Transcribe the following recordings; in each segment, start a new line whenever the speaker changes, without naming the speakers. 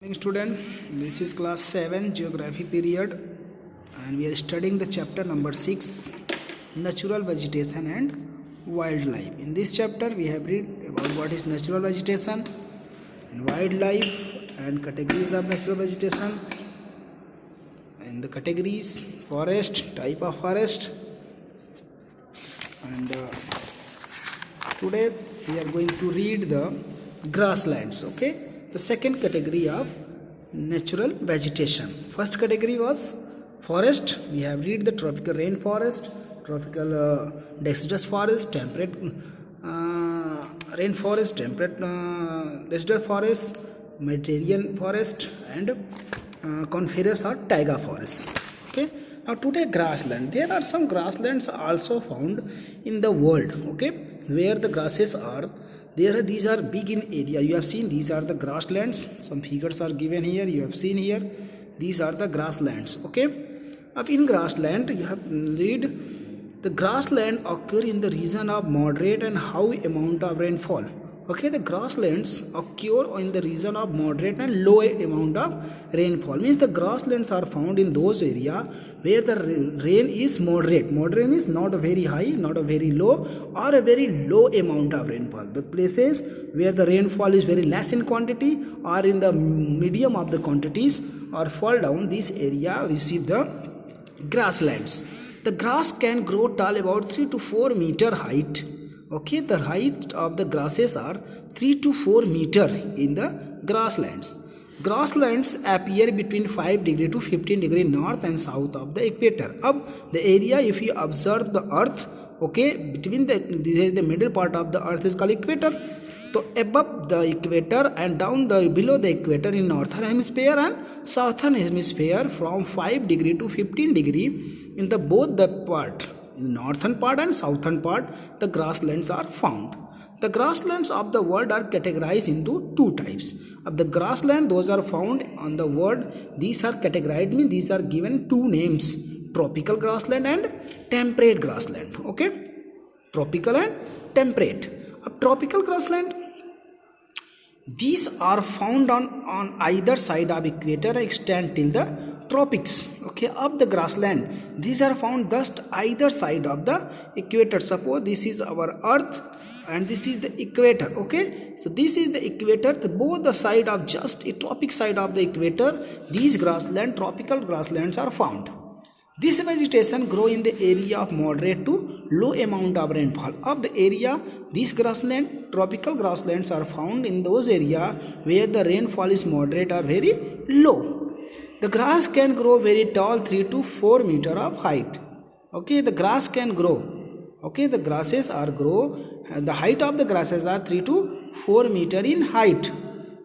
Morning student, this is class 7 geography period and we are studying the chapter number 6 natural vegetation and wildlife. In this chapter we have read about what is natural vegetation and wildlife and categories of natural vegetation and the categories forest, type of forest, and today we are going to read the grasslands. Okay, the second category of natural vegetation. First category was forest. We have read the tropical rainforest, tropical deciduous forest, temperate rainforest, temperate deciduous forest, Mediterranean forest, and coniferous or taiga forest. Okay, now today grassland. There are some grasslands also found in the world. Okay, where the grasses are there. These are big in area. You have seen these are the grasslands. Some figures are given here. You have seen here. These are the grasslands. Okay. Up in grassland, you have read the grassland occur in the region of moderate and high amount of rainfall. Okay, the grasslands occur in the region of moderate and low amount of rainfall. Means the grasslands are found in those areas where the rain is moderate. Moderate means not a very high, not a very low, or a very low amount of rainfall. The places where the rainfall is very less in quantity or in the medium of the quantities or fall down, this area receive the grasslands. The grass can grow tall about 3 to 4 meter height. Okay, the height of the grasses are 3 to 4 meter in the grasslands. Grasslands appear between 5 degree to 15 degree north and south of the equator. Up the area, if you observe the earth, okay, between the middle part of the earth is called equator. So above the equator and down the below the equator in northern hemisphere and southern hemisphere from 5 degree to 15 degree in the both the part. In the northern part and southern part, the grasslands are found. The grasslands of the world are categorized into two types. Of the grassland, those are found on the world. These are categorized, means these are given two names: tropical grassland and temperate grassland. Okay, tropical and temperate. Of tropical grassland, these are found on either side of equator, extend till the tropics. Okay, of the grassland, these are found just either side of the equator. Suppose this is our earth and this is the equator. Okay, so this is the equator, both the side of just a tropic side of the equator, these grassland, tropical grasslands are found. This vegetation grow in the area of moderate to low amount of rainfall. Of the area, these grassland, tropical grasslands are found in those areas where the rainfall is moderate or very low. The grass can grow very tall, 3 to 4 meter of height. Okay, the grass can grow. Okay, the grasses are grow. The height of the grasses are 3 to 4 meter in height.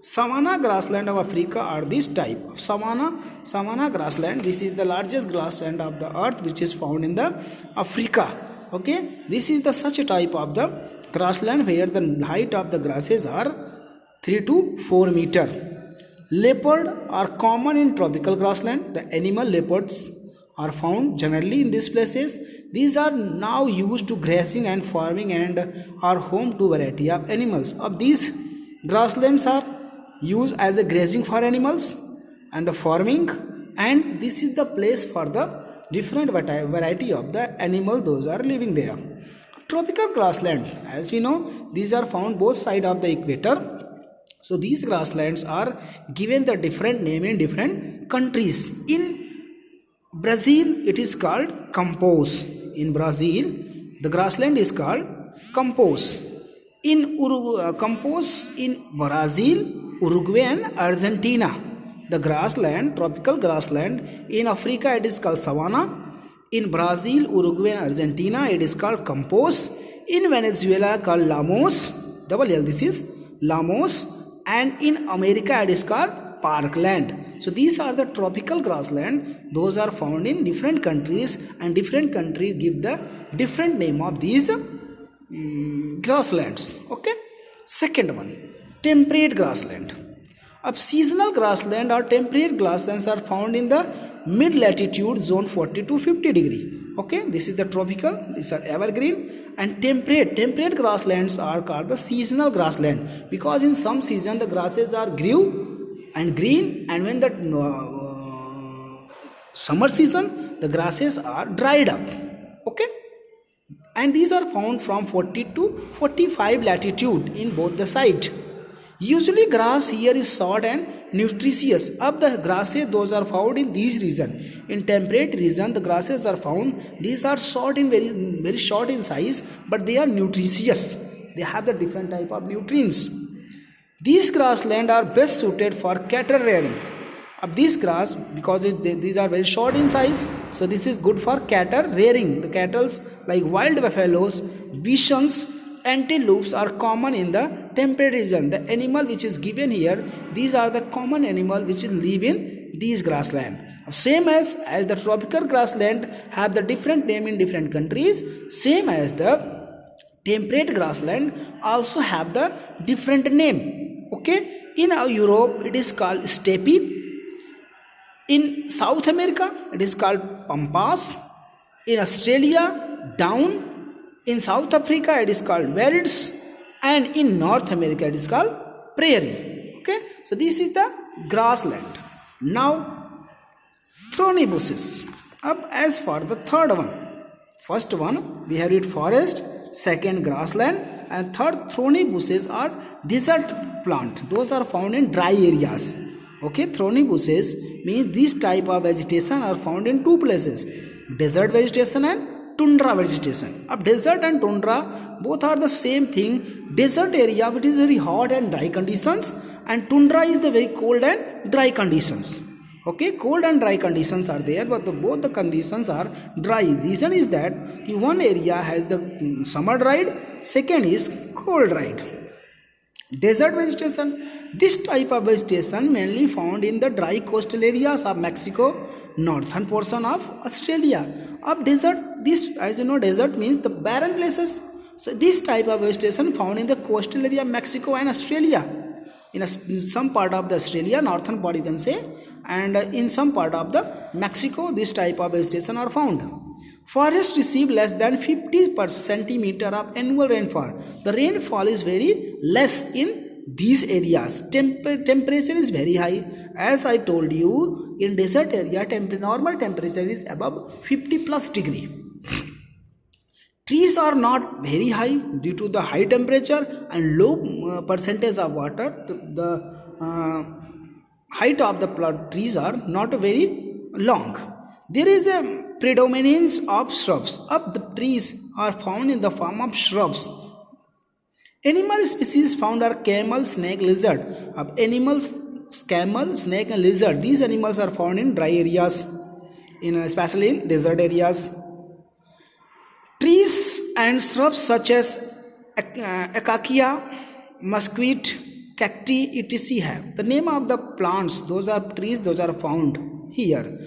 Savanna grassland of Africa are this type of savanna grassland. This is the largest grassland of the earth which is found in the Africa. Okay, this is the such a type of the grassland where the height of the grasses are 3 to 4 meter. Leopard are common in tropical grassland. The animal leopards are found generally in these places. These are now used to grazing and farming and are home to variety of animals. Of these grasslands are used as a grazing for animals and a farming, and this is the place for the different variety of the animal those are living there. Tropical grassland, as we know, these are found both side of the equator. So these grasslands are given the different name in different countries. In Brazil, it is called campos. In Brazil, the grassland is called campos. In campos in Brazil, Uruguay and Argentina. The grassland, tropical grassland, in Africa it is called savanna. In Brazil, Uruguay and Argentina it is called campos. In Venezuela called llamos, double L, this is llamos. And in America it is called parkland. So these are the tropical grassland. Those are found in different countries and different countries give the different name of these grasslands. Okay, second one, temperate grassland. Of seasonal grassland or temperate grasslands are found in the mid latitude zone 40 to 50 degree. Okay, this is the tropical, these are evergreen, and temperate grasslands are called the seasonal grassland because in some season the grasses are grew and green, and when the summer season, the grasses are dried up. Okay, and these are found from 40 to 45 latitude in both the side. Usually grass here is short and nutritious. Up the grasses those are found in these region. In temperate region the grasses are found. These are short in very short in size, but they are nutritious. They have the different type of nutrients. These grassland are best suited for cattle rearing. Of this grass, because these are very short in size, so this is good for cattle rearing. The cattle like wild buffaloes, bisons, antelopes are common in the temperate region. The animal which is given here, these are the common animal which live in these grassland. Same as the tropical grassland have the different name in different countries, same as the temperate grassland also have the different name. Okay, in Europe it is called steppe. In South America, it is called pampas. In Australia, down. In South Africa, it is called velds. And in North America, it is called prairie. Okay, so this is the grassland. Now, thorny bushes. Up as for the third one. First one, we have it forest. Second, grassland. And third, thorny bushes are desert plant. Those are found in dry areas. Okay, thorny bushes means this type of vegetation are found in two places, desert vegetation and tundra vegetation. अब desert and tundra both are the same thing. Desert area which is very hot and dry conditions, and tundra is the very cold and dry conditions. Okay, cold and dry conditions are there, but both the conditions are dry. Reason is that one area has the summer dried, second is cold dried. Desert vegetation. This type of vegetation mainly found in the dry coastal areas of Mexico, northern portion of Australia. Of desert, this, as you know, desert means the barren places. So this type of vegetation found in the coastal area of Mexico and Australia. In some part of the Australia, northern part you can say, and in some part of the Mexico, this type of vegetation are found. Forests receive less than 50 per centimeter of annual rainfall. The rainfall is very less in these areas. Temperature is very high. As I told you, in desert area, normal temperature is above 50 plus degree. Trees are not very high due to the high temperature and low percentage of water. The height of the trees are not very long. There is a predominance of shrubs. The trees are found in the form of shrubs. Animal species found are camel, snake, lizard. Animals, camel, snake and lizard. These animals are found in dry areas, especially in desert areas. Trees and shrubs such as acacia, mesquite, cacti, etc. have. The name of the plants, those are trees, those are found here.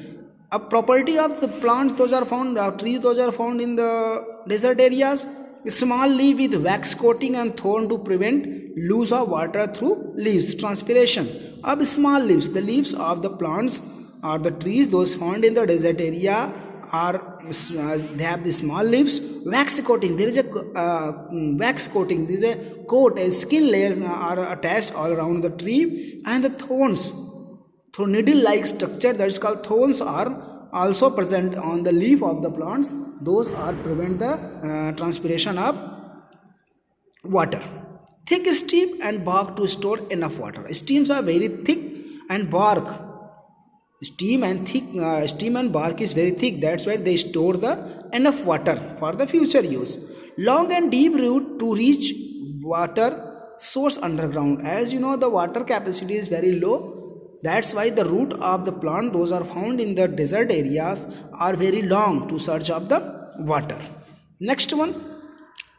A property of the plants, those are found, trees, those are found in the desert areas. A small leaf with wax coating and thorn to prevent loss of water through leaves transpiration. Of small leaves, the leaves of the plants or the trees, those found in the desert area are they have the small leaves. Wax coating, there is a wax coating, there is a coat, a skin layers are attached all around the tree, and the thorns through needle like structure, that is called thorns, are also present on the leaf of the plants. Those are prevent the transpiration of water. Thick stem and bark to store enough water. Stems are very thick and bark, stem and bark is very thick, that's why they store the enough water for the future use. Long and deep root to reach water source underground. As you know, the water capacity is very low, that's why the root of the plant, those are found in the desert areas, are very long to search of the water. Next one,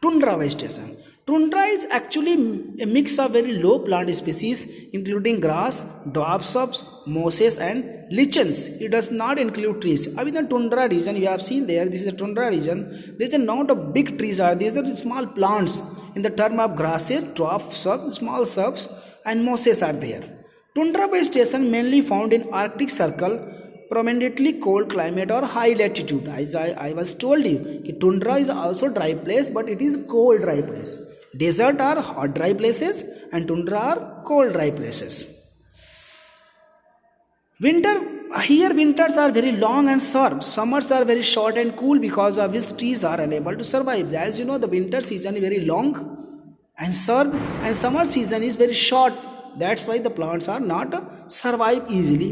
tundra vegetation. Tundra is actually a mix of very low plant species including grass, dwarf shrubs, mosses and lichens. It does not include trees. In the tundra region, you have seen there, this is a tundra region, there is a lot of big trees are, these are small plants in the term of grasses, dwarf shrubs, small shrubs and mosses are there. Tundra vegetation mainly found in Arctic Circle, predominantly cold climate or high latitude. As I was told you, tundra is also dry place, but it is cold dry place. Desert are hot dry places and tundra are cold dry places. Winter, here winters are very long and sharp. Summers are very short and cool because of which trees are unable to survive. As you know, the winter season is very long and sharp, and summer season is very short. That's why the plants are not survive easily.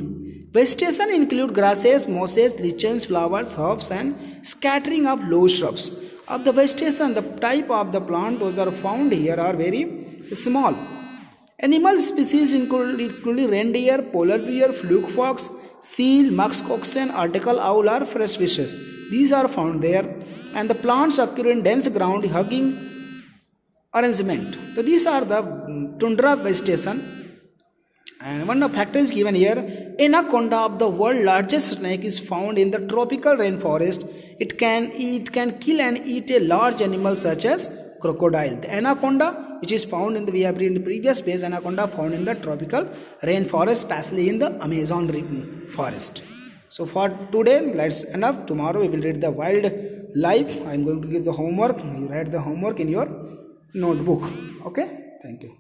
Vegetation include grasses, mosses, lichens, flowers, herbs, and scattering of low shrubs. Of the vegetation, the type of the plant those are found here are very small. Animal species including reindeer, polar bear, fluke fox, seal, musk oxen, arctic owl are fresh fishes. These are found there, and the plants occur in dense ground hugging arrangement. So these are the tundra vegetation. And one of factor is given here. Anaconda of the world's largest snake is found in the tropical rainforest. It can kill and eat a large animal such as crocodile. The anaconda, which is found in the we have read in the previous page, anaconda found in the tropical rainforest, especially in the Amazon forest. So for today, that's enough. Tomorrow we will read the wildlife. I am going to give the homework. You write the homework in your notebook. Okay. Thank you.